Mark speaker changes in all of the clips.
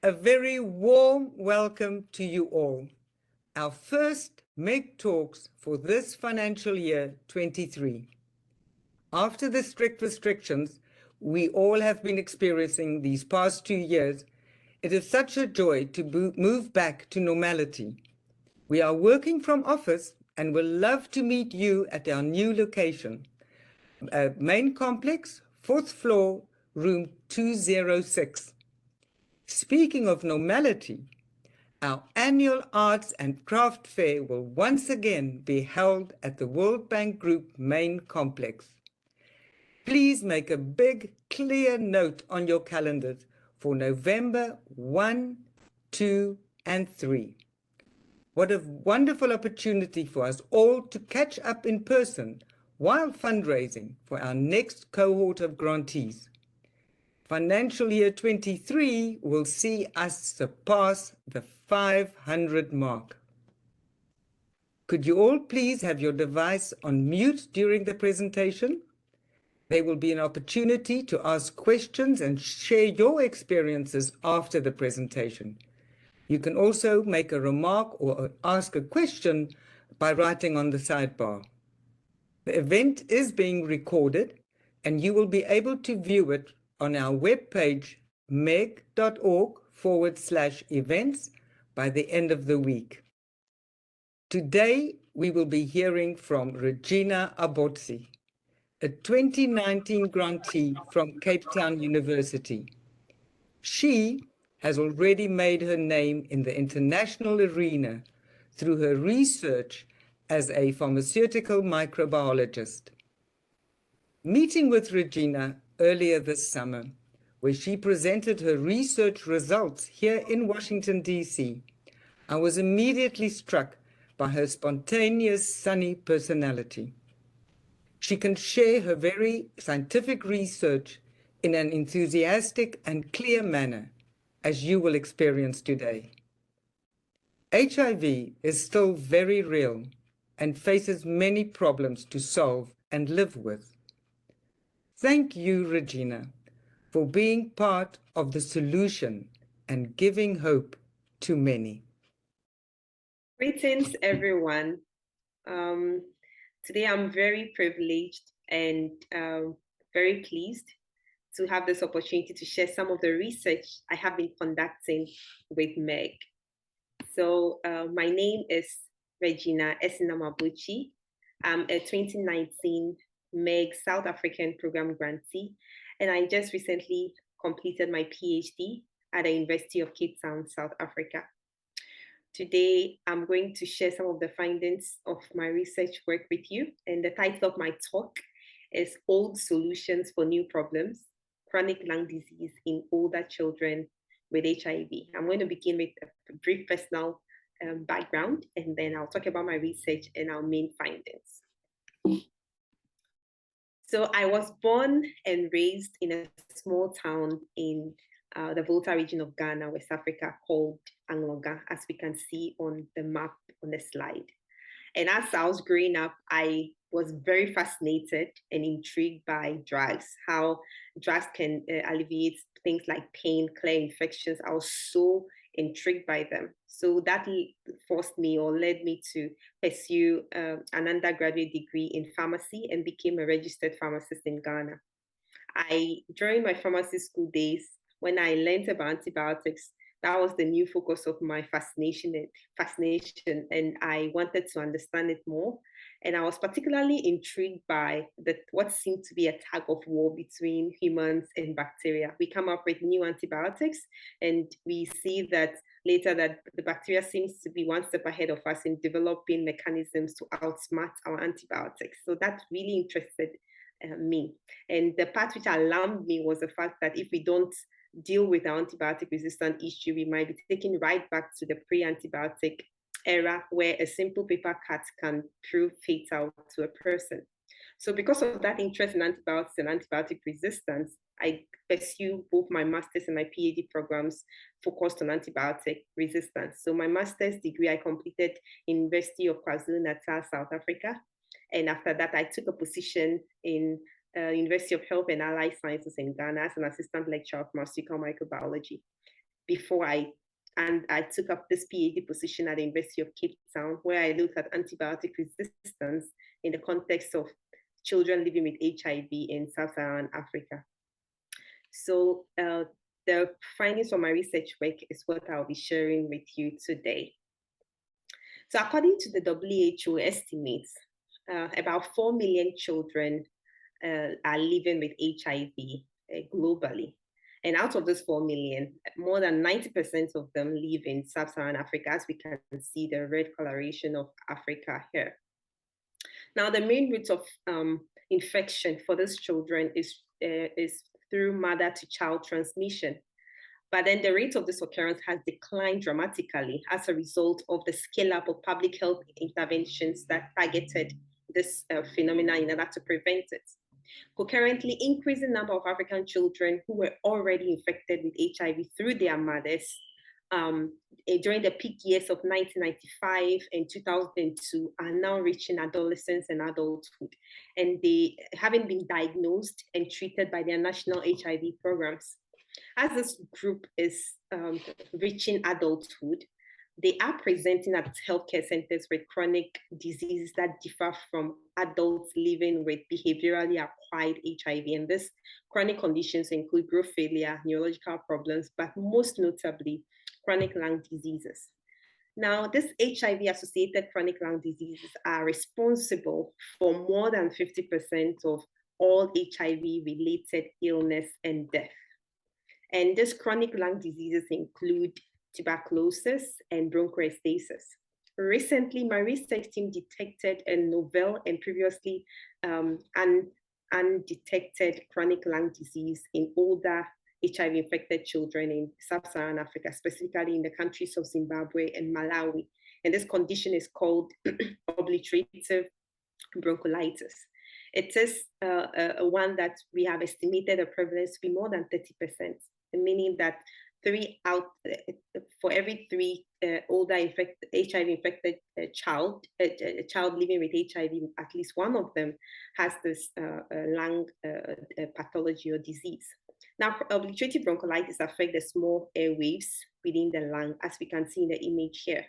Speaker 1: A very warm welcome to you all. Our first MEG Talks for this financial year 23. After the strict restrictions we all have been experiencing these past 2 years, it is such a joy to move back to normality. We are working from office and will love to meet you at our new location. Main complex, 4th floor, room 206. Speaking of normality, our annual Arts and Craft Fair will once again be held at the World Bank Group main complex. Please make a big, clear note on your calendars for November 1, 2, and 3. What a wonderful opportunity for us all to catch up in person while fundraising for our next cohort of grantees. Financial year 23 will see us surpass the 500 mark. Could you all please have your device on mute during the presentation? There will be an opportunity to ask questions and share your experiences after the presentation. You can also make a remark or ask a question by writing on the sidebar. The event is being recorded and you will be able to view it on our webpage meg.org/events by the end of the week. Today, we will be hearing from Regina Abotsi, a 2019 grantee from Cape Town University. She has already made her name in the international arena through her research as a pharmaceutical microbiologist. Meeting with Regina earlier this summer, where she presented her research results here in Washington, D.C., I was immediately struck by her spontaneous, sunny personality. She can share her very scientific research in an enthusiastic and clear manner, as you will experience today. HIV is still very real and faces many problems to solve and live with. Thank you, Regina, for being part of the solution and giving hope to many.
Speaker 2: Greetings, everyone. Today I'm very privileged and very pleased to have this opportunity to share some of the research I have been conducting with MEG. So my name is Regina Abotsi. I'm a 2019 MEG South African Program grantee, and I just recently completed my PhD at the University of Cape Town, South Africa. Today, I'm going to share some of the findings of my research work with you, and the title of my talk is Old Solutions for New Problems, Chronic Lung Disease in Older Children with HIV. I'm going to begin with a brief personal background, and then I'll talk about my research and our main findings. So I was born and raised in a small town in the Volta region of Ghana, West Africa, called Anloga, as we can see on the map on the slide. And as I was growing up, I was very fascinated and intrigued by drugs, how drugs can alleviate things like pain, clear infections. I was so intrigued by them. So that forced me or led me to pursue an undergraduate degree in pharmacy and became a registered pharmacist in Ghana. During my pharmacy school days, when I learned about antibiotics, that was the new focus of my fascination, and I wanted to understand it more. And I was particularly intrigued by what seemed to be a tug of war between humans and bacteria. We come up with new antibiotics, and we see that later that the bacteria seems to be one step ahead of us in developing mechanisms to outsmart our antibiotics. So that really interested me. And the part which alarmed me was the fact that if we don't deal with our antibiotic resistant issue, we might be taken right back to the pre-antibiotic era where a simple paper cut can prove fatal to a person. So because of that interest in antibiotics and antibiotic resistance, I pursue both my master's and my PhD programs focused on antibiotic resistance. So my master's degree I completed in University of KwaZulu-Natal, South Africa. And after that, I took a position in University of Health and Allied Sciences in Ghana as an assistant lecturer of pharmaceutical microbiology. before I took up this PhD position at the University of Cape Town, where I looked at antibiotic resistance in the context of children living with HIV in Sub-Saharan Africa. So the findings from my research work is what I'll be sharing with you today. So according to the WHO estimates, about 4 million children are living with HIV globally. And out of those 4 million, more than 90% of them live in Sub-Saharan Africa, as we can see the red coloration of Africa here. Now, the main route of infection for these children is through mother-to-child transmission. But then the rate of this occurrence has declined dramatically as a result of the scale-up of public health interventions that targeted this phenomenon in order to prevent it. Concurrently, increasing number of African children who were already infected with HIV through their mothers during the peak years of 1995 and 2002 are now reaching adolescence and adulthood, and they haven't been diagnosed and treated by their national HIV programs. As this group is reaching adulthood, they are presenting at healthcare centers with chronic diseases that differ from adults living with behaviorally acquired HIV. And these chronic conditions include growth failure, neurological problems, but most notably, chronic lung diseases. Now, these HIV-associated chronic lung diseases are responsible for more than 50% of all HIV-related illness and death. And these chronic lung diseases include tuberculosis and bronchiectasis. Recently, my research team detected a novel and previously undetected chronic lung disease in older HIV-infected children in Sub-Saharan Africa, specifically in the countries of Zimbabwe and Malawi. And this condition is called obliterative bronchiolitis. It is one that we have estimated the prevalence to be more than 30%, meaning that for every 3 older HIV-infected child living with HIV, at least one of them has this lung pathology or disease. Now, obliterative bronchiolitis affects the small airwaves within the lung, as we can see in the image here.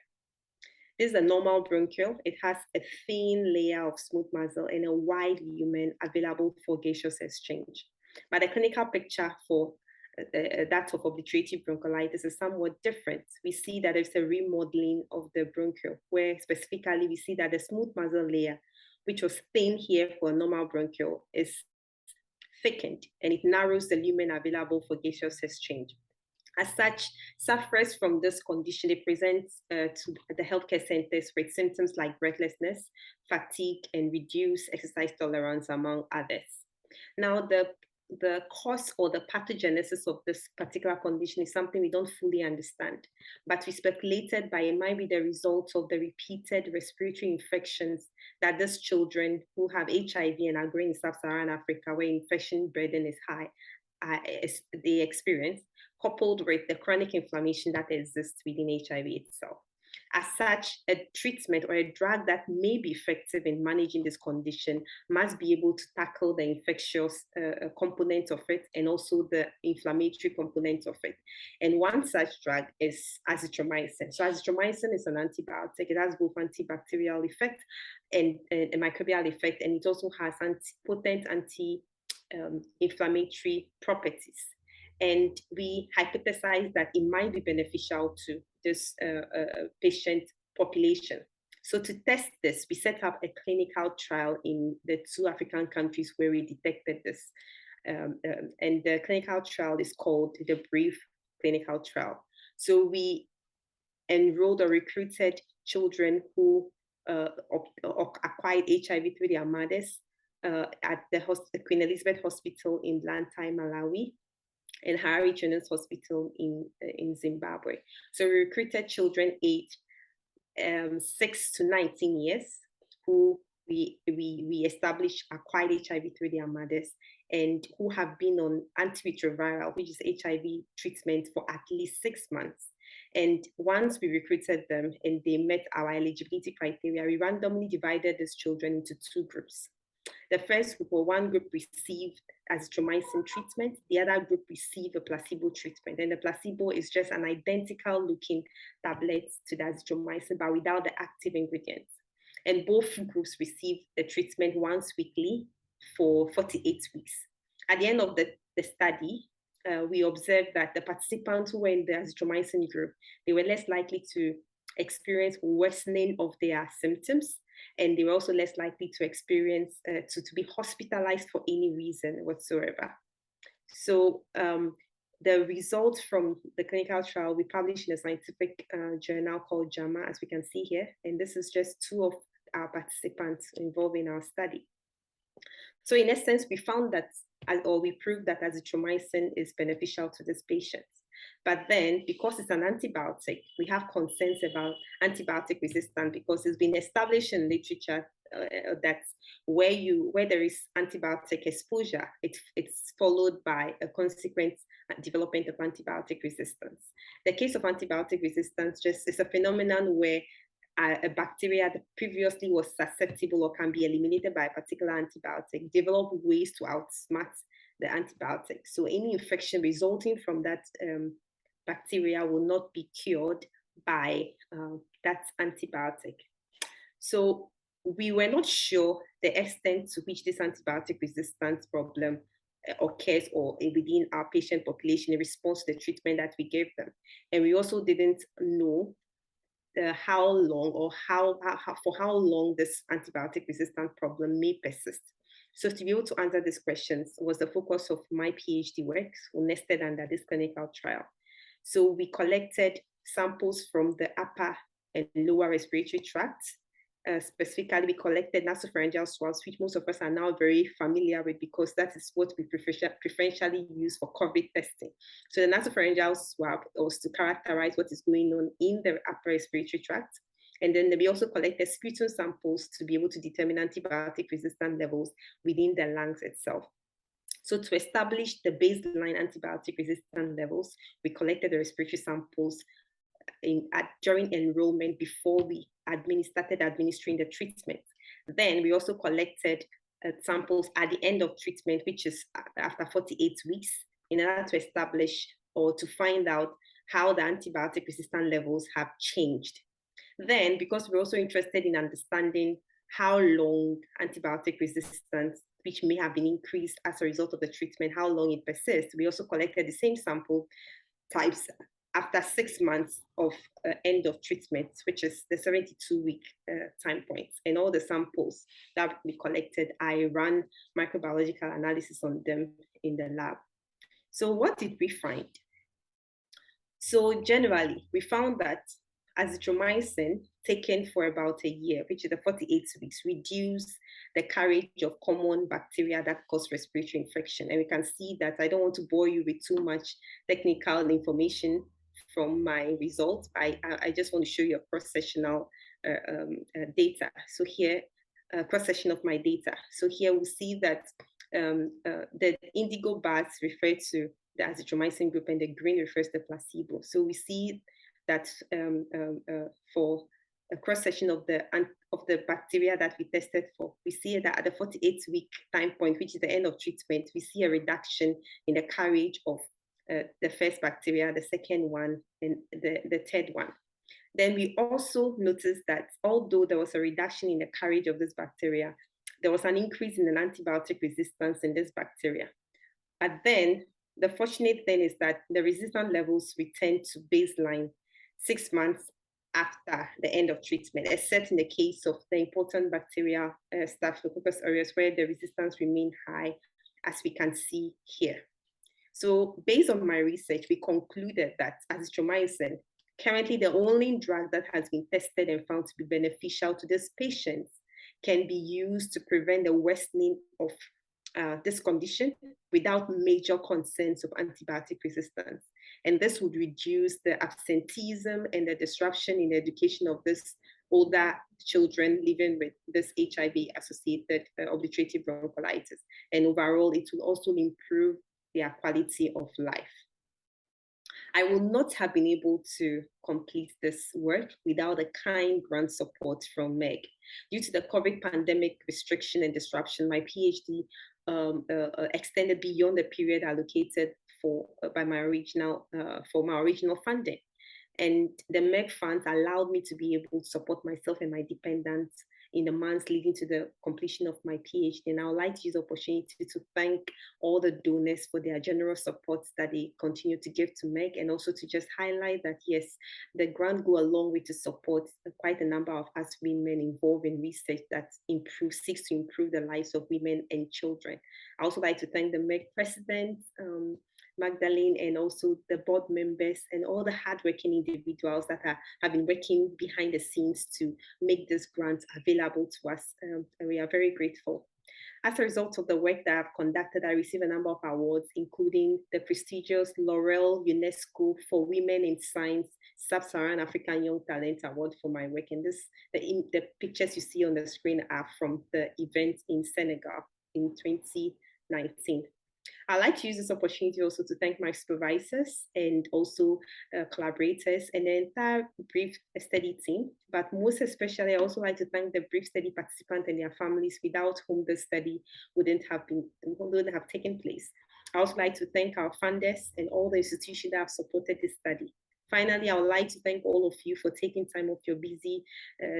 Speaker 2: This is a normal bronchiole. It has a thin layer of smooth muzzle and a wide lumen available for gaseous exchange. But the clinical picture for that of obliterative bronchiolitis is somewhat different. We see that there's a remodeling of the bronchiole, where specifically we see that the smooth muzzle layer, which was thin here for a normal bronchiole, is thickened, and it narrows the lumen available for gaseous exchange. As such, sufferers from this condition, they present to the healthcare centers with symptoms like breathlessness, fatigue, and reduced exercise tolerance, among others. Now, the cause or the pathogenesis of this particular condition is something we don't fully understand, but we speculated by it might be the result of the repeated respiratory infections that these children who have HIV and are growing in Sub-Saharan Africa, where infection burden is high, they experience, coupled with the chronic inflammation that exists within HIV itself. As such, a treatment or a drug that may be effective in managing this condition must be able to tackle the infectious component of it and also the inflammatory component of it. And one such drug is azithromycin. So azithromycin is an antibiotic. It has both antibacterial effect and a microbial effect, and it also has potent anti-inflammatory properties. And we hypothesized that it might be beneficial to this patient population. So to test this, we set up a clinical trial in the 2 African countries where we detected this. And the clinical trial is called the BRIEF clinical trial. So we enrolled or recruited children who acquired HIV through their mothers at the Queen Elizabeth Hospital in Blantyre, Malawi, and Harare Children's Hospital in Zimbabwe. So we recruited children aged 6 to 19 years who we established acquired HIV through their mothers and who have been on antiretroviral, which is HIV treatment, for at least 6 months. And once we recruited them and they met our eligibility criteria, we randomly divided these children into 2 groups. The first group, or one group, received azithromycin treatment. The other group received a placebo treatment. And the placebo is just an identical looking tablet to the azithromycin, but without the active ingredients. And both groups received the treatment once weekly for 48 weeks. At the end of the study, we observed that the participants who were in the azithromycin group, they were less likely to experience worsening of their symptoms, and they were also less likely to experience to be hospitalized for any reason whatsoever. So the results from the clinical trial we published in a scientific journal called JAMA, as we can see here, and this is just 2 of our participants involved in our study. So in essence, we found that, or we proved that azithromycin is beneficial to these patients. But then, because it's an antibiotic, we have concerns about antibiotic resistance, because it's been established in literature that where there is antibiotic exposure, it's followed by a consequent development of antibiotic resistance. The case of antibiotic resistance just is a phenomenon where a bacteria that previously was susceptible or can be eliminated by a particular antibiotic develop ways to outsmart the antibiotic. So any infection resulting from that bacteria will not be cured by that antibiotic. So we were not sure the extent to which this antibiotic resistance problem occurs or within our patient population in response to the treatment that we gave them. And we also didn't know how long or for how long this antibiotic resistant problem may persist. So to be able to answer these questions was the focus of my PhD work, nested under this clinical trial. So we collected samples from the upper and lower respiratory tract. Specifically, we collected nasopharyngeal swabs, which most of us are now very familiar with, because that is what we preferentially use for COVID testing. So the nasopharyngeal swab was to characterize what is going on in the upper respiratory tract. And then we also collected sputum samples to be able to determine antibiotic resistant levels within the lungs itself. So to establish the baseline antibiotic resistant levels, we collected the respiratory samples during enrollment before we started administering the treatment. Then we also collected samples at the end of treatment, which is after 48 weeks, in order to establish or to find out how the antibiotic resistant levels have changed. Then, because we're also interested in understanding how long antibiotic resistance, which may have been increased as a result of the treatment, how long it persists, we also collected the same sample types after 6 months of end of treatment, which is the 72-week time point. And all the samples that we collected, I ran microbiological analysis on them in the lab. So what did we find? So generally, we found that azithromycin taken for about a year, which is the 48 weeks, reduce the carriage of common bacteria that cause respiratory infection. And we can see that. I don't want to bore you with too much technical information from my results. I just want to show you a cross-sectional data. So here, cross-section of my data. So here we see that the indigo bars refer to the azithromycin group and the green refers to placebo. So we see that for a cross-section of the bacteria that we tested for, we see that at the 48-week time point, which is the end of treatment, we see a reduction in the carriage of the first bacteria, the second one, and the third one. Then we also noticed that although there was a reduction in the carriage of this bacteria, there was an increase in an antibiotic resistance in this bacteria. But then the fortunate thing is that the resistance levels returned to baseline 6 months after the end of treatment, except in the case of the important bacteria, Staphylococcus aureus, where the resistance remained high, as we can see here. So based on my research, we concluded that azithromycin, currently the only drug that has been tested and found to be beneficial to these patients, can be used to prevent the worsening of this condition without major concerns of antibiotic resistance. And this would reduce the absenteeism and the disruption in the education of these older children living with this HIV-associated obliterative bronchiolitis. And overall, it will also improve their quality of life. I will not have been able to complete this work without the kind grant support from Meg. Due to the COVID pandemic restriction and disruption, my PhD extended beyond the period allocated by my original funding. And the MEG funds allowed me to be able to support myself and my dependents in the months leading to the completion of my PhD. And I would like to use the opportunity to thank all the donors for their generous support that they continue to give to MEG, and also to just highlight that, yes, the grant go a long way to support quite a number of us women involved in research that seeks to improve the lives of women and children. I also like to thank the MEG president, Magdalene, and also the board members and all the hardworking individuals that have been working behind the scenes to make this grant available to us. And we are very grateful. As a result of the work that I've conducted, I received a number of awards, including the prestigious L'Oreal UNESCO for Women in Science Sub-Saharan African Young Talent Award for my work. And the pictures you see on the screen are from the event in Senegal in 2019. I'd like to use this opportunity also to thank my supervisors and also collaborators and the entire brief study team. But most especially, I also like to thank the brief study participants and their families, without whom the study wouldn't have taken place. I also like to thank our funders and all the institutions that have supported this study. Finally, I would like to thank all of you for taking time off your busy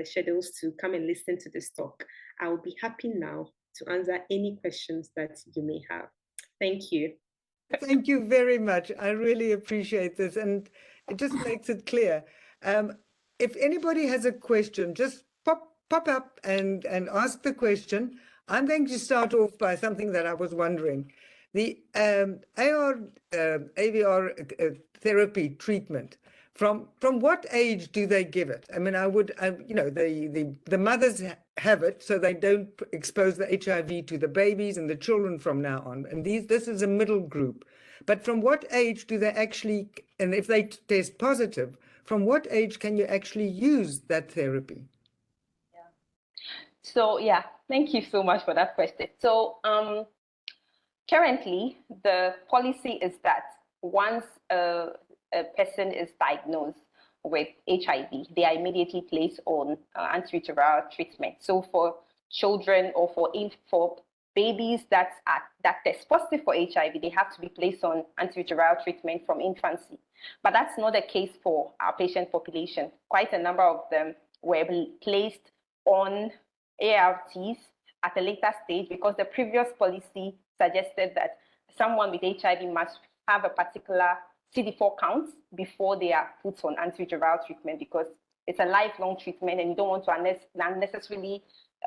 Speaker 2: schedules to come and listen to this talk. I will be happy now to answer any questions that you may have. Thank you.
Speaker 1: Thank you very much. I really appreciate this, and it just makes it clear. If anybody has a question, just pop up and ask the question. I'm going to start off by something that I was wondering. The AVR therapy treatment, from what age do they give it? I mean, the mothers have it so they don't expose the HIV to the babies and the children from now on. And this is a middle group. But from what age do they actually, and if they test positive, from what age can you actually use that therapy?
Speaker 3: Yeah. So, yeah, thank you so much for that question. So, currently, the policy is that once a person is diagnosed with HIV, they are immediately placed on antiretroviral treatment. So for children or for babies that test positive for HIV, they have to be placed on antiretroviral treatment from infancy. But that's not the case for our patient population. Quite a number of them were placed on ARTs at a later stage because the previous policy suggested that someone with HIV must have a particular CD4 count before they are put on antiretroviral treatment, because it's a lifelong treatment and you don't want to unnecessarily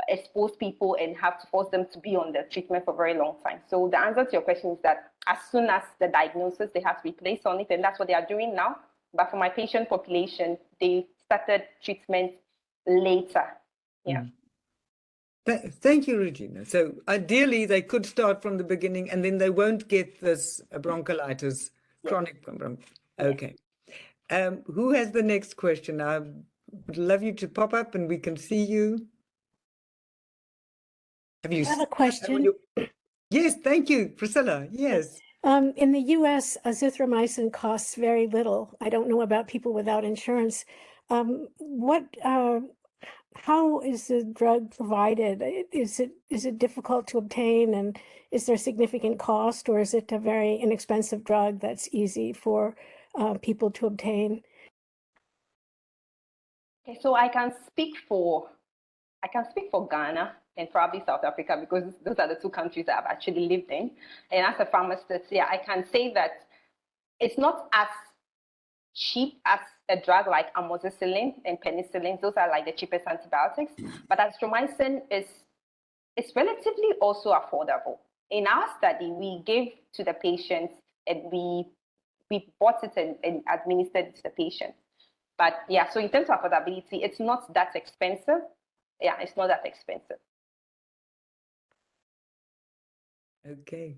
Speaker 3: expose people and have to force them to be on the treatment for a very long time. So the answer to your question is that as soon as the diagnosis, they have to be placed on it, and that's what they are doing now. But for my patient population, they started treatment later. Yeah.
Speaker 1: Thank you, Regina. So ideally, they could start from the beginning, and then they won't get this bronchiolitis, chronic bronchiolitis. Okay. Who has the next question? I would love you to pop up, and we can see you.
Speaker 4: I have a question.
Speaker 1: Yes, thank you, Priscilla. Yes.
Speaker 4: In the U.S., azithromycin costs very little. I don't know about people without insurance. How is the drug provided? Is it difficult to obtain, and is there significant cost, or is it a very inexpensive drug that's easy for people to obtain?
Speaker 3: Okay, so I can speak for Ghana and probably South Africa, because those are the two countries that I've actually lived in. And as a pharmacist, yeah, I can say that it's not as cheap as a drug like amoxicillin and penicillin. Those are like the cheapest antibiotics. But azithromycin is relatively also affordable. In our study, we gave to the patients and we bought it and administered it to the patient. But yeah, so in terms of affordability, it's not that expensive. Yeah, it's not that expensive.
Speaker 1: Okay.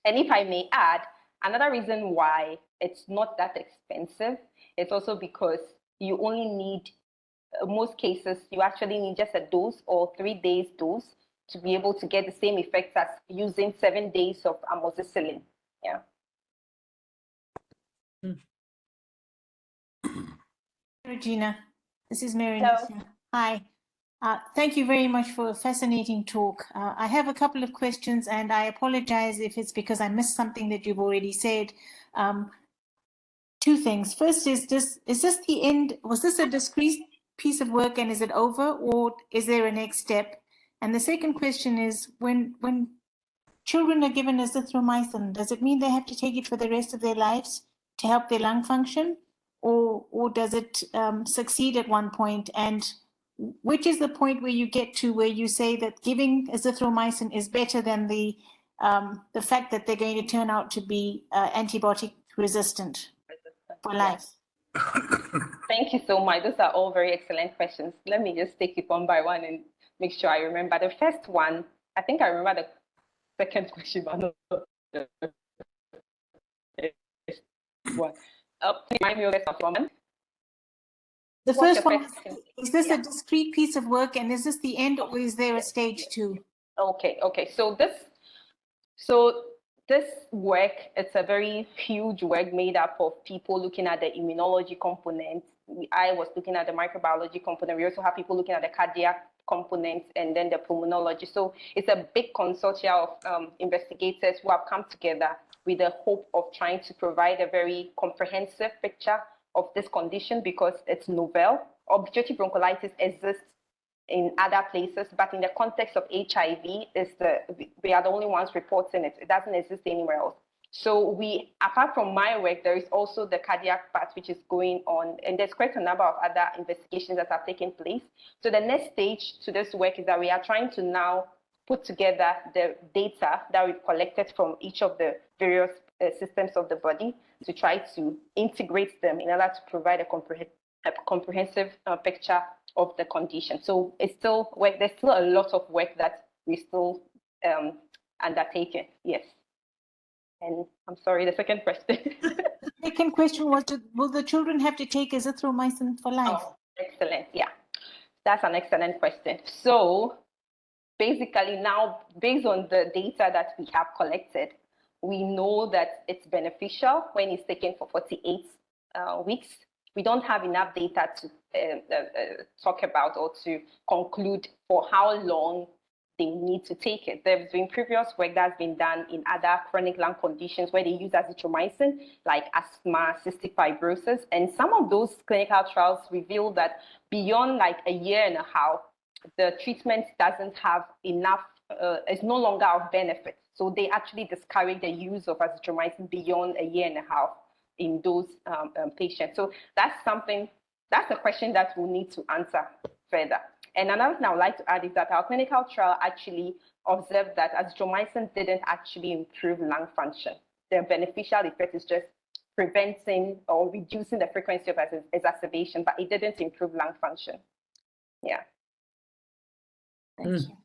Speaker 3: And if I may add, another reason why it's not that expensive is also because you only need, in most cases, you actually need just a dose or 3 days dose to be able to get the same effects as using 7 days of amoxicillin. Yeah.
Speaker 5: Regina, this is Mary.
Speaker 3: Hello.
Speaker 5: Hi. Thank you very much for a fascinating talk. I have a couple of questions, and I apologize if it's because I missed something that you've already said. Two things. First, is this the end? Was this a discrete piece of work and is it over, or is there a next step? And the second question is, when children are given azithromycin, does it mean they have to take it for the rest of their lives to help their lung function, or does it succeed at one point? And which is the point where you get to where you say that giving azithromycin is better than the fact that they're going to turn out to be antibiotic resistant for life?
Speaker 3: Thank you so much. Those are all very excellent questions. Let me just take it one by one and make sure I remember. The first one, I think I remember the second question, but not the first one. Remind me of the first one.
Speaker 5: The
Speaker 3: What's
Speaker 5: first
Speaker 3: your
Speaker 5: one,
Speaker 3: question?
Speaker 5: is this a discrete piece of work, and is this the end, or is there a stage two?
Speaker 3: Okay. So this work, it's a very huge work made up of people looking at the immunology component. I was looking at the microbiology component. We also have people looking at the cardiac component and then the pulmonology. So it's a big consortia of investigators who have come together with the hope of trying to provide a very comprehensive picture of this condition because it's novel. Obstructive bronchiolitis exists in other places, but in the context of HIV, we are the only ones reporting it. It doesn't exist anywhere else. So apart from my work, there is also the cardiac part, which is going on, and there's quite a number of other investigations that are taking place. So the next stage to this work is that we are trying to now put together the data that we've collected from each of the various systems of the body to try to integrate them in order to provide a comprehensive picture of the condition. So it's still work. There's still a lot of work that we still undertaking. Yes. And I'm sorry, the second question.
Speaker 5: Second question was, will the children have to take azithromycin for life?
Speaker 3: Oh, excellent. Yeah, that's an excellent question. So basically now, based on the data that we have collected, we know that it's beneficial when it's taken for 48 weeks. We don't have enough data to talk about or to conclude for how long they need to take it. There's been previous work that's been done in other chronic lung conditions where they use azithromycin, like asthma, cystic fibrosis, and some of those clinical trials reveal that beyond like a year and a half, the treatment doesn't have enough, it's no longer of benefit. So they actually discourage the use of azithromycin beyond a year and a half in those patients. So that's a question that we'll need to answer further. And another thing I would like to add is that our clinical trial actually observed that azithromycin didn't actually improve lung function. The beneficial effect is just preventing or reducing the frequency of exacerbation, but it didn't improve lung function. Yeah.
Speaker 5: Thank you.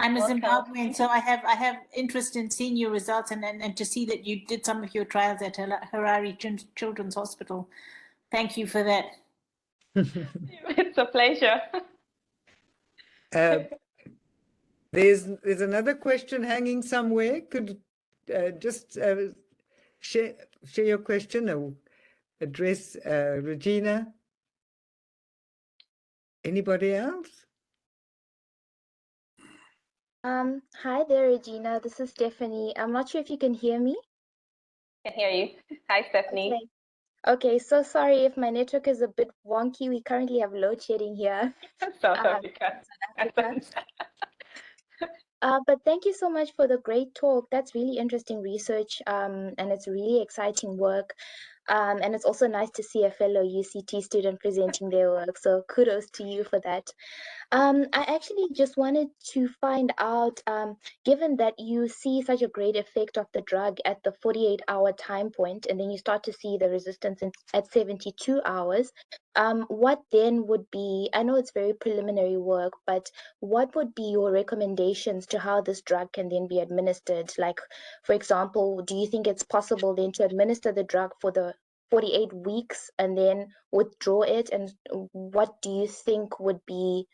Speaker 5: I'm a Zimbabwean, so I have interest in seeing your results and to see that you did some of your trials at Harare Children's Hospital. Thank you for that.
Speaker 3: It's a pleasure.
Speaker 1: There's another question hanging somewhere. Could just share your question or address Regina. Anybody else?
Speaker 6: Hi there, Regina. This is Stephanie. I'm not sure if you can hear me.
Speaker 3: I can hear you. Hi, Stephanie.
Speaker 6: Okay, so sorry if my network is a bit wonky. We currently have load shedding here.
Speaker 3: South Africa.
Speaker 6: But thank you so much for the great talk. That's really interesting research, and it's really exciting work. And it's also nice to see a fellow UCT student presenting their work. So kudos to you for that. I actually just wanted to find out, given that you see such a great effect of the drug at the 48-hour time point, and then you start to see the resistance at 72 hours, what then would be, I know it's very preliminary work, but what would be your recommendations to how this drug can then be administered? Like, for example, do you think it's possible then to administer the drug for the 48 weeks and then withdraw it? And what do you think would be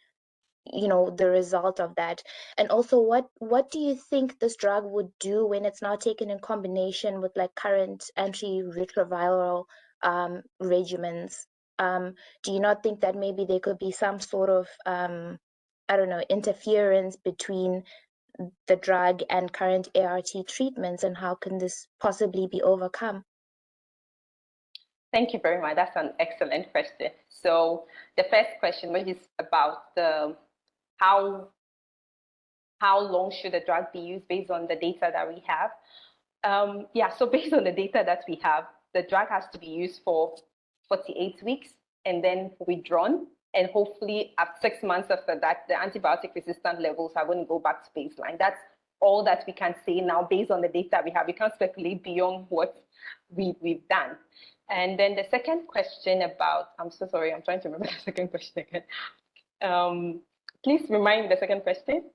Speaker 6: the result of that? And also, what do you think this drug would do when it's not taken in combination with like current antiretroviral regimens? Do you not think that maybe there could be some sort of I don't know, interference between the drug and current ART treatments, and how can this possibly be overcome?
Speaker 3: Thank you very much. That's an excellent question. So the first question, which is about the how long should the drug be used based on the data that we have? Yeah, so based on the data that we have, the drug has to be used for 48 weeks and then withdrawn. And hopefully at 6 months after that, the antibiotic resistant levels are going to go back to baseline. That's all that we can say now based on the data we have. We can't speculate beyond what we've done. And then the second question about, I'm so sorry, I'm trying to remember the second question again. Please remind me the second question.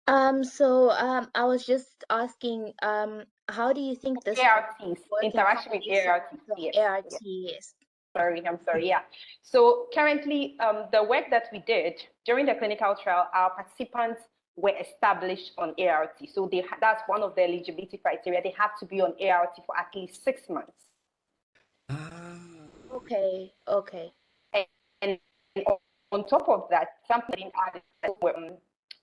Speaker 6: I was just asking, how do you think this
Speaker 3: ARTs, interaction with ARTs, yes.
Speaker 6: ART, yes.
Speaker 3: I'm sorry, yeah. So currently, the work that we did during the clinical trial, our participants were established on ART. So that's one of the eligibility criteria. They have to be on ART for at least 6 months.
Speaker 6: Okay.
Speaker 3: And on top of that, something added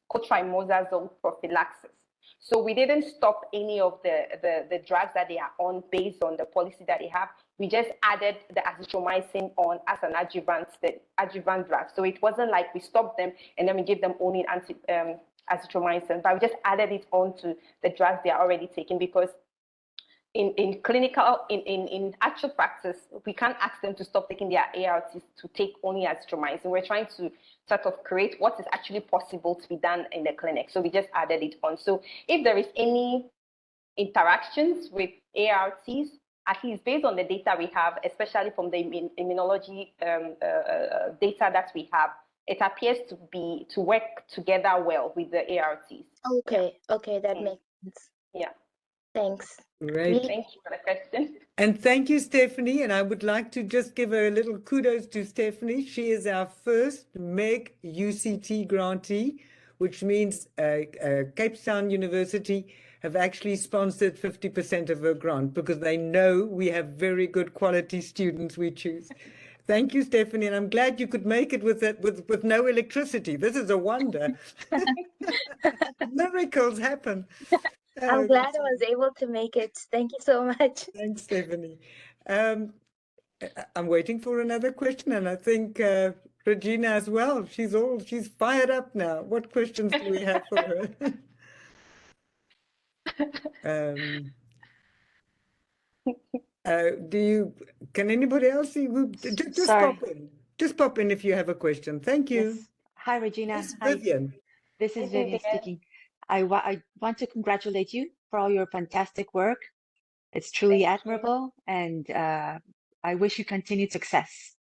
Speaker 3: cotrimazole prophylaxis. So we didn't stop any of the drugs that they are on based on the policy that they have. We just added the azithromycin on as an adjuvant drug. So it wasn't like we stopped them and then we give them only azithromycin, but we just added it on to the drugs they are already taking, because in actual practice, we can't ask them to stop taking their ARTs to take only azithromycin. We're trying to sort of create what is actually possible to be done in the clinic. So we just added it on. So if there is any interactions with ARTs, at least based on the data we have, especially from the immunology data that we have, it appears to work together well with the ARTs.
Speaker 6: Okay, that makes sense.
Speaker 3: Yeah.
Speaker 6: Thanks.
Speaker 1: Great.
Speaker 3: Thank you for the question.
Speaker 1: And thank you, Stephanie. And I would like to just give a little kudos to Stephanie. She is our first MEG UCT grantee, which means Cape Town University have actually sponsored 50% of her grant because they know we have very good quality students we choose. Thank you, Stephanie. And I'm glad you could make it with no electricity. This is a wonder. Miracles happen.
Speaker 6: I'm glad I was able to make it. Thank you so much.
Speaker 1: Thanks, Stephanie. I'm waiting for another question, and I think Regina as well. She's fired up now. What questions do we have for her? Can anybody else see? Just pop in. Just pop in if you have a question. Thank you.
Speaker 7: Yes. Hi, Regina.
Speaker 1: This is
Speaker 7: Hi.
Speaker 1: Vivian.
Speaker 7: This is Vivian speaking. I want to congratulate you for all your fantastic work. It's truly admirable, and I wish you continued success.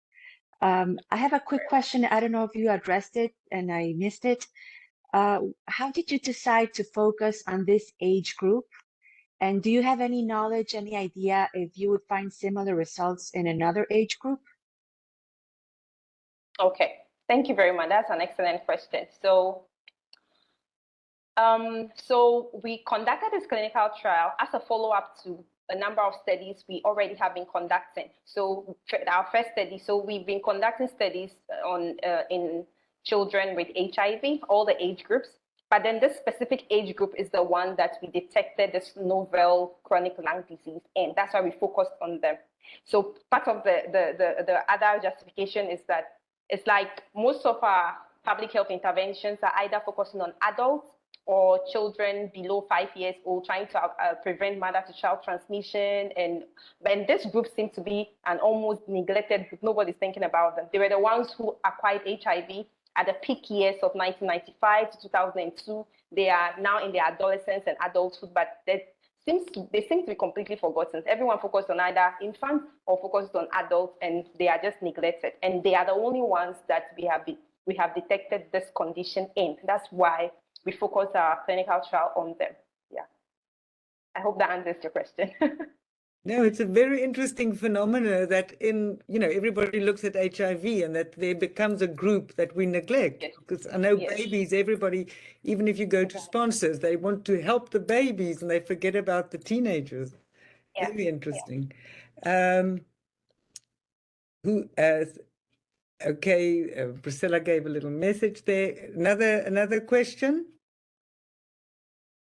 Speaker 7: I have a quick question. I don't know if you addressed it and I missed it. How did you decide to focus on this age group? And do you have any knowledge, any idea if you would find similar results in another age group?
Speaker 3: Okay, thank you very much. That's an excellent question. So we conducted this clinical trial as a follow-up to a number of studies we already have been conducting. So our first study, so we've been conducting studies on in children with HIV, all the age groups. But then this specific age group is the one that we detected this novel chronic lung disease in. That's why we focused on them. So part of the other justification is that it's like most of our public health interventions are either focusing on adults or children below 5 years old, trying to prevent mother-to-child transmission. And this group seems to be an almost neglected group. Nobody's thinking about them. They were the ones who acquired HIV at the peak years of 1995 to 2002. They are now in their adolescence and adulthood, but they seem to be completely forgotten. Everyone focused on either infants or focused on adults, and they are just neglected. And they are the only ones that we have detected this condition in. That's why we focus our clinical trial on them. Yeah. I hope that answers your question.
Speaker 1: No, it's a very interesting phenomena that everybody looks at HIV and that there becomes a group that we neglect.
Speaker 3: Yes.
Speaker 1: Because I know
Speaker 3: Yes.
Speaker 1: babies, everybody, even if you go to sponsors, they want to help the babies and they forget about the teenagers.
Speaker 3: Yeah.
Speaker 1: Very interesting. Priscilla gave a little message there. Another question?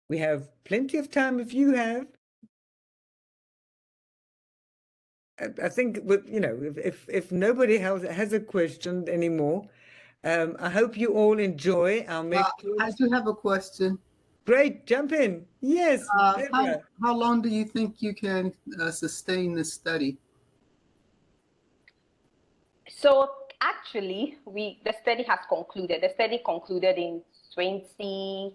Speaker 1: We have plenty of time if you have. I think if nobody else has a question anymore, I hope you all enjoy our
Speaker 8: I do have a question.
Speaker 1: Great, jump in. Yes,
Speaker 8: How long do you think you can sustain this study?
Speaker 3: So actually, the study has concluded. The study concluded in 2018,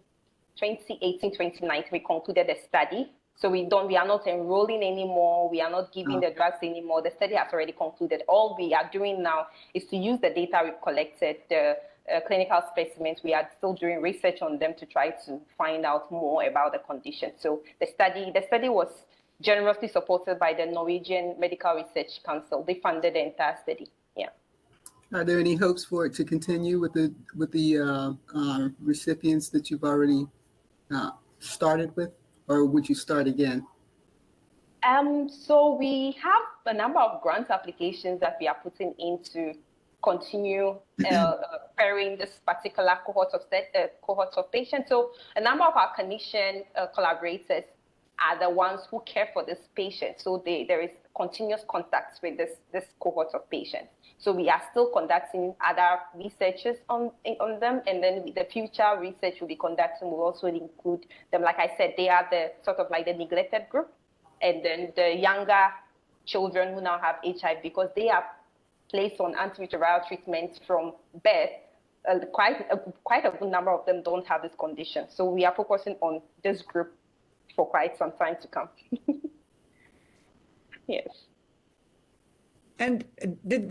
Speaker 3: 2019. We concluded the study. So we are not enrolling anymore. We are not giving the drugs anymore. The study has already concluded. All we are doing now is to use the data we've collected, the clinical specimens. We are still doing research on them to try to find out more about the condition. So the study was generously supported by the Norwegian Medical Research Council. They funded the entire study. Yeah.
Speaker 8: Are there any hopes for it to continue with the recipients that you've already started with, or would you start again?
Speaker 3: So we have a number of grant applications that we are putting in to continue pairing this particular cohort of patients. So a number of our clinician collaborators are the ones who care for this patient. So there is continuous contact with this cohort of patients. So we are still conducting other researches on them, and then the future research we'll be conducting will also include them. Like I said, they are the sort of like the neglected group, and then the younger children who now have HIV, because they are placed on antiretroviral treatment from birth. Quite a good number of them don't have this condition. So we are focusing on this group for quite some time to come. Yes.
Speaker 1: And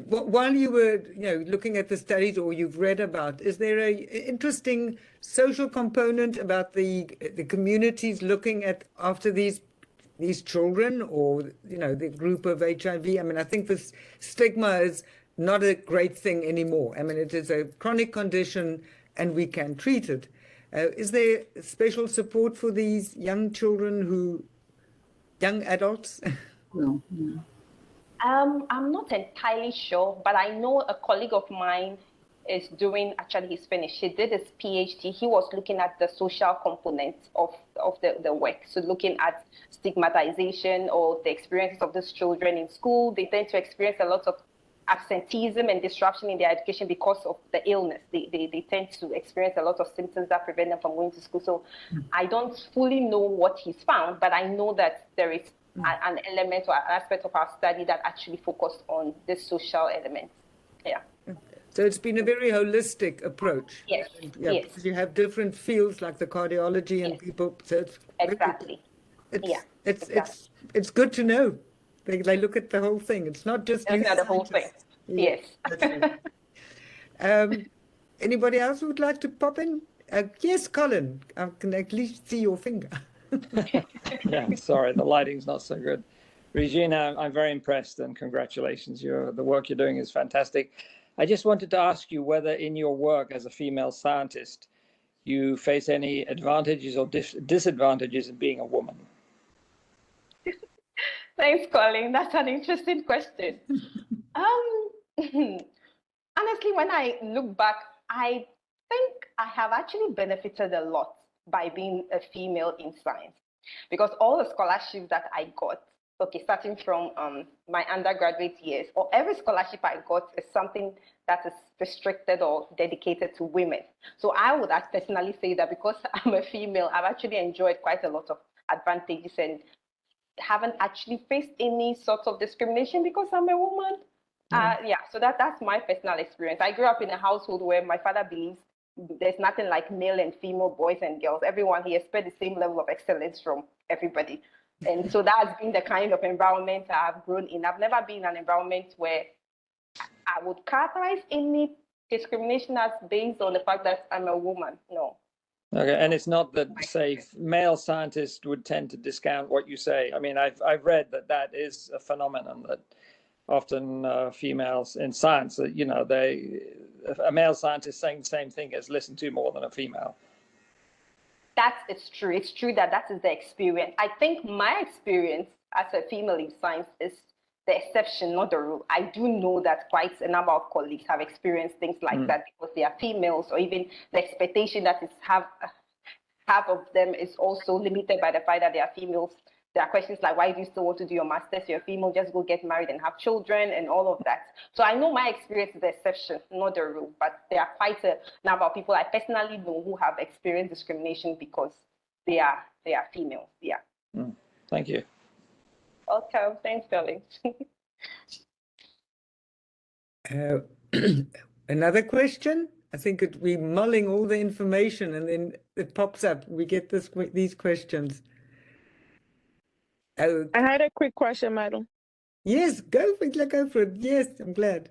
Speaker 1: while you were, looking at the studies or you've read about, is there a interesting social component about the communities looking at after these children or the group of HIV? I mean, I think this stigma is not a great thing anymore. I mean, it is a chronic condition and we can treat it. Is there special support for these young children young adults?
Speaker 8: Well, yeah.
Speaker 3: I'm not entirely sure, but I know a colleague of mine is actually he's finished. He did his PhD. He was looking at the social component of the work. So looking at stigmatization or the experiences of these children in school. They tend to experience a lot of absenteeism and disruption in their education because of the illness. They tend to experience a lot of symptoms that prevent them from going to school. So I don't fully know what he's found, but I know that there is an element or an aspect of our study that actually focused on this social element. Yeah.
Speaker 1: So it's been a very holistic approach.
Speaker 3: Yes.
Speaker 1: Yeah,
Speaker 3: Yes.
Speaker 1: because you have different fields like the cardiology and people. So it's
Speaker 3: exactly.
Speaker 1: It's good to know. They look at the whole thing. It's not just
Speaker 3: looking at the whole thing.
Speaker 1: Yeah,
Speaker 3: Yes.
Speaker 1: Anybody else who would like to pop in? Yes, Colin. I can at least see your finger.
Speaker 9: Yeah, sorry, the lighting's not so good. Regina, I'm very impressed and congratulations. The work you're doing is fantastic. I just wanted to ask you whether in your work as a female scientist, you face any advantages or disadvantages in being a woman.
Speaker 3: Thanks, Colin. That's an interesting question. Honestly, when I look back, I think I have actually benefited a lot by being a female in science, because all the scholarships that I got, starting from my undergraduate years, or every scholarship I got is something that is restricted or dedicated to women. So I would personally say that because I'm a female, I've actually enjoyed quite a lot of advantages and haven't actually faced any sort of discrimination because I'm a woman. So that's my personal experience. I grew up in a household where my father believes there's nothing like male and female, boys and girls. Everyone, he expects the same level of excellence from everybody. And so that has been the kind of environment I've grown in. I've never been in an environment where I would characterize any discrimination as based on the fact that I'm a woman. No.
Speaker 9: Okay, and it's not that, say, male scientists would tend to discount what you say. I mean, I've read that is a phenomenon that often females in science, that, you know, a male scientist saying the same thing is listened to more than a female.
Speaker 3: It's true. It's true that is the experience. I think my experience as a female in science is the exception, not the rule. I do know that quite a number of colleagues have experienced things like that because they are females, or even the expectation that is half of them is also limited by the fact that they are females. There are questions like, why do you still want to do your master's? You're a female, just go get married and have children and all of that. So I know my experience is the exception, not the rule, but there are quite a number of people I personally know who have experienced discrimination because they are females. Yeah.
Speaker 9: Thank you.
Speaker 3: Okay, thanks, darling.
Speaker 1: Another question? I think we're mulling all the information and then it pops up. We get these questions.
Speaker 10: I had a quick question, madam.
Speaker 1: Yes, go for it. Go for it. Yes, I'm glad.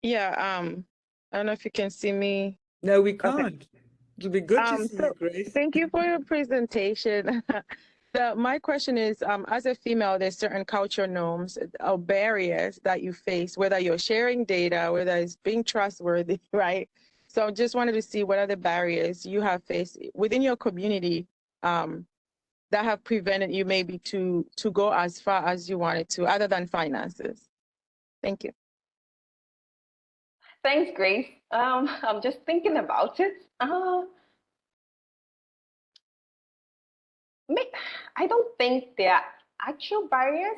Speaker 10: Yeah, I don't know if you can see me.
Speaker 1: No, we can't. Okay. It'll be good to see you, Grace.
Speaker 10: Thank you for your presentation. My question is, as a female, there's certain cultural norms or barriers that you face, whether you're sharing data, whether it's being trustworthy, right? So I just wanted to see what are the barriers you have faced within your community that have prevented you maybe to go as far as you wanted to, other than finances. Thank you.
Speaker 3: Thanks, Grace. I'm just thinking about it. I don't think there are actual barriers.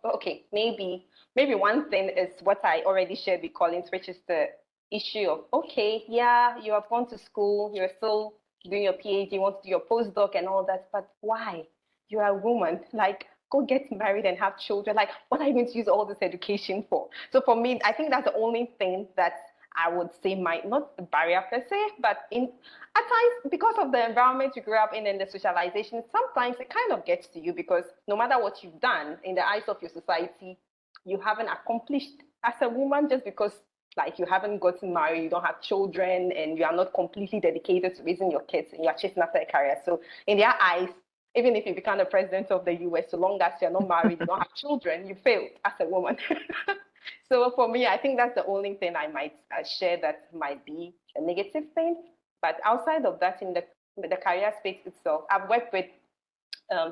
Speaker 3: Okay, maybe one thing is what I already shared with Collins, which is the issue of, okay, yeah, you have gone to school, you're still doing your PhD, you want to do your postdoc and all that, but why? You're a woman, like, go get married and have children. Like, what are you going to use all this education for? So for me, I think that's the only thing that I would say might not a barrier per se, but at times, because of the environment you grew up in and the socialization, sometimes it kind of gets to you because no matter what you've done in the eyes of your society, you haven't accomplished as a woman just because like you haven't gotten married, you don't have children, and you are not completely dedicated to raising your kids and you are chasing after a career. So in their eyes, even if you become the president of the US, so long as you're not married, you don't have children, you failed as a woman. So for me, I think that's the only thing I might share that might be a negative thing. But outside of that, in the career space itself, I've worked with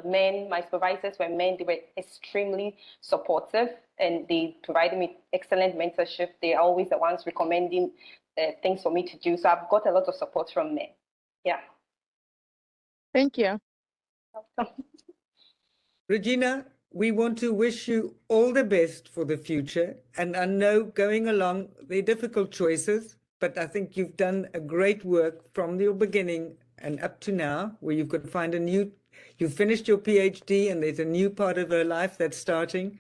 Speaker 3: men. My supervisors were men. They were extremely supportive and they provided me excellent mentorship. They are always the ones recommending things for me to do. So I've got a lot of support from men. Yeah.
Speaker 10: Thank you.
Speaker 1: Regina, we want to wish you all the best for the future. And I know going along, they're difficult choices, but I think you've done a great work from your beginning and up to now, where you've got to find you've finished your PhD and there's a new part of her life that's starting.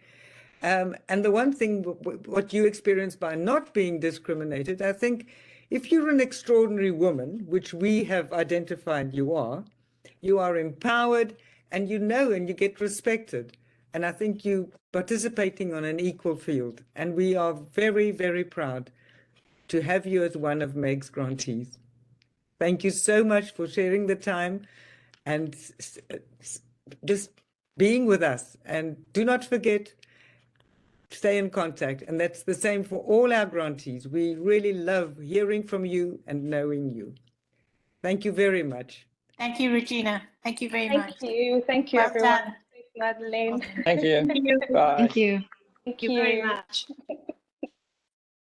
Speaker 1: And the one thing, what you experienced by not being discriminated, I think if you're an extraordinary woman, which we have identified you are empowered and and you get respected. And I think you participating on an equal field. And we are very, very proud to have you as one of Meg's grantees. Thank you so much for sharing the time and just being with us. And do not forget, stay in contact. And that's the same for all our grantees. We really love hearing from you and knowing you. Thank you very much.
Speaker 5: Thank you, Regina. Thank you very much.
Speaker 3: Thank you,
Speaker 5: Well
Speaker 3: everyone.
Speaker 5: done.
Speaker 3: Thanks, Madeleine.
Speaker 9: Thank you. Bye.
Speaker 7: Thank you.
Speaker 3: Thank
Speaker 5: you very much.